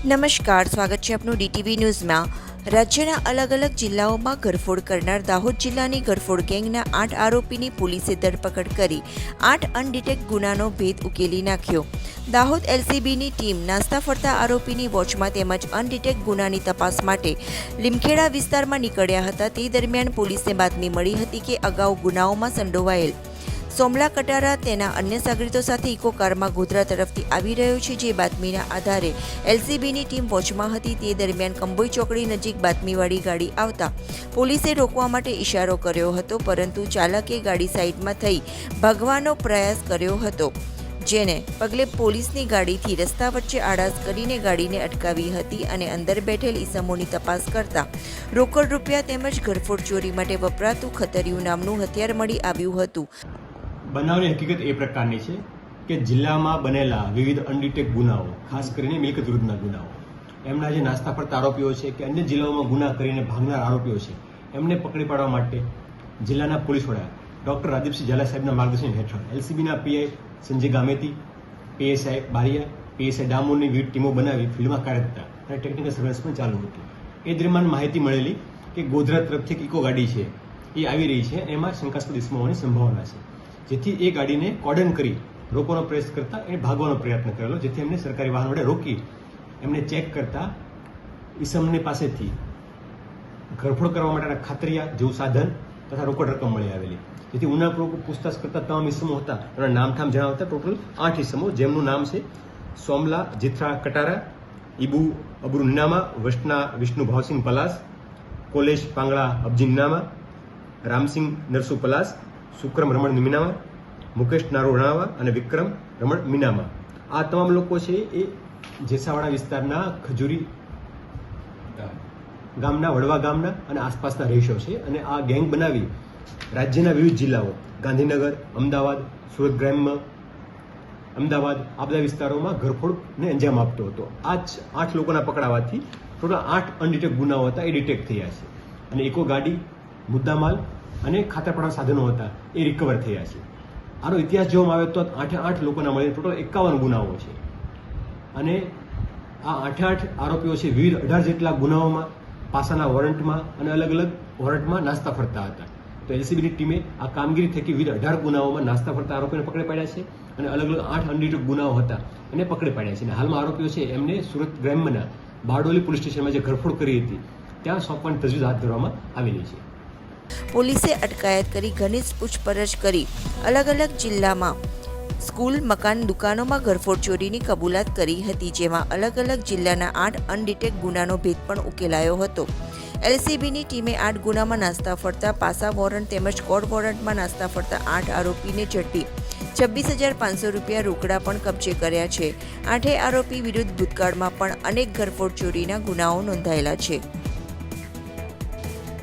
નમસ્કાર, સ્વાગત છે આપનું ડીટીવી ન્યૂઝમાં। રાજ્યના અલગ અલગ જિલ્લાઓમાં ઘરફોડ કરનાર દાહોદ જિલ્લાની ઘરફોડ ગેંગના 8 આરોપીની પોલીસે ધરપકડ કરી 8 અનડિટેક્ટ ગુનાનો ભેદ ઉકેલી નાખ્યો। દાહોદ એલસીબીની ટીમ નાસ્તા ફરતા આરોપીની વોચમાં તેમજ અનડિટેક્ટ ગુનાની તપાસ માટે લીમખેડા વિસ્તારમાં નીકળ્યા હતા। તે દરમિયાન પોલીસને બાતમી મળી હતી કે અગાઉ ગુનાઓમાં સંડોવાયેલ સોમલા કટારા તેના અન્ય સાગરીતો સાથે ઇકો કારમાં ગોધરા તરફથી આવી રહ્યો છે। જે બાતમીના આધારે એલસીબીની ટીમ વોચમાં હતી। તે દરમિયાન કંબોઈ ચોકડી નજીક બાતમીવાળી ગાડી આવતા પોલીસે રોકવા માટે ઇશારો કર્યો હતો, પરંતુ ચાલકે ગાડી સાઈડમાં થઈ ભાગવાનો પ્રયાસ કર્યો હતો, જેને પગલે પોલીસની ગાડીથી રસ્તા વચ્ચે આડાશ કરીને ગાડીને અટકાવી હતી અને અંદર બેઠેલ ઈસમોની તપાસ કરતા રોકડ રૂપિયા તેમજ ઘરફોડ ચોરી માટે વપરાતું ખતરિયું નામનું હથિયાર મળી આવ્યું હતું। બનાવની હકીકત એ પ્રકારની છે કે જિલ્લામાં બનેલા વિવિધ અનડિટેક્ટ ગુનાઓ, ખાસ કરીને મિલકત વિરુદ્ધના ગુનાઓ, એમના જે નાસ્તા ફરતા આરોપીઓ છે કે અન્ય જિલ્લાઓમાં ગુના કરીને ભાગનાર આરોપીઓ છે, એમને પકડી પાડવા માટે જિલ્લાના પોલીસ વડા ડોક્ટર રાદીપસિંહ ઝાલા સાહેબના માર્ગદર્શન હેઠળ એલસીબીના PI Sanjay Gameti, PSI Bariya, PSI ડામોરની વિવિધ ટીમો બનાવી ફિલ્ડમાં કાર્યરત હતા અને ટેકનિકલ સર્વેલન્સ પણ ચાલુ હતું। એ દરમિયાન માહિતી મળેલી કે ગોધરા તરફથી એક ઇકો ગાડી છે એ આવી રહી છે, એમાં શંકાસ્પદ ઇસમો હોવાની સંભાવના છે, જેથી એ ગાડીને કોર્ડન કરી રોકવાનો પ્રયાસ કરતા એને ભાગવાનો પ્રયત્ન કરેલો, જેથી એમને સરકારી વાહન વડે રોકી એમને ચેક કરતા ઈસમની પાસેથી ઘરફોડ કરવા માટેના ખાતરિયા જેવું સાધન તથા રોકડ રકમ મળી આવેલી, જેથી ઊંડાણપૂર્વક પૂછતાછ કરતા તમામ ઈસમો હતા એના નામઠામ જણાવતા ટોટલ 8 ઈસમો, જેમનું નામ છે સોમલા જીથરા કટારા, ઈબુ અબરુ નિનામા, વસના વિષ્ણુ ભાવસિંહ પલાસ, કોલેશ પાંગળા અબજી નિનામા, રામસિંહ નરસુ પલાસ, સુક્રમ રમણ મીનામા, મુકેશ નારો રણાવા અને વિક્રમ રમણ મીનામા। આ તમામ લોકો છે એ જેસાવાડા વિસ્તારના ખજૂરી ગામના, વડવા ગામના અને આસપાસના રહીશો છે અને આ ગેંગ બનાવી રાજ્યના વિવિધ જિલ્લાઓ ગાંધીનગર, અમદાવાદ, સુરત ગ્રામ્ય, અમદાવાદ આ બધા વિસ્તારોમાં ઘરફોડને અંજામ આપતો હતો। આ જ 8 લોકોના પકડાવાથી ટોટલ 8 અનડિટેક્ટ ગુનાઓ હતા એ ડિટેક્ટ થયા છે અને ઇકો ગાડી, મુદ્દામાલ અને ખાતરપડા સાધનો હતા એ રિકવર થયા છે। આનો ઇતિહાસ જોવામાં આવે તો 8 લોકોના મળીને ટોટલ 51 ગુનાઓ છે અને આ 8 આરોપીઓ છે વિવિધ 18 જેટલા ગુનાઓમાં પાસાના વોરંટમાં અને અલગ અલગ વોરંટમાં નાસ્તા ફરતા હતા। તો એલસીબીની ટીમે આ કામગીરી થકી વિવિધ 18 ગુનાઓમાં નાસ્તા ફરતા આરોપીને પકડી પાડ્યા છે અને અલગ અલગ 8 અનડિટેક્ટ ગુનાઓ હતા એને પકડી પાડ્યા છે અને હાલમાં આરોપીઓ છે એમને સુરત ગ્રામ્યના બારડોલી પોલીસ સ્ટેશનમાં જે ઘરફોડ કરી હતી ત્યાં સોંપવાની તજવીજ હાથ ધરવામાં આવેલી છે। પોલીસે અટકાયત કરી ઘનિષ્ઠ પૂછપરછ કરી અલગ અલગ જિલ્લામાં સ્કૂલ, મકાન, દુકાનોમાં ઘરફોડ ચોરીની કબૂલાત કરી હતી, જેમાં અલગ અલગ જિલ્લાના 8 અનડિટેક્ટ ગુનાનો ભેદ પણ ઉકેલાયો હતો। એલસીબીની ટીમે 8 ગુનામાં નાસ્તા ફરતા, પાસા વોરંટ તેમજ કોર્ટ વોરંટમાં નાસ્તા ફરતા 8 આરોપીને ઝડપી 26,500 રૂપિયા રોકડા પણ કબજે કર્યા છે। 8 આરોપી વિરુદ્ધ ભૂતકાળમાં પણ અનેક ઘરફોડ ચોરીના ગુનાઓ નોંધાયેલા છે।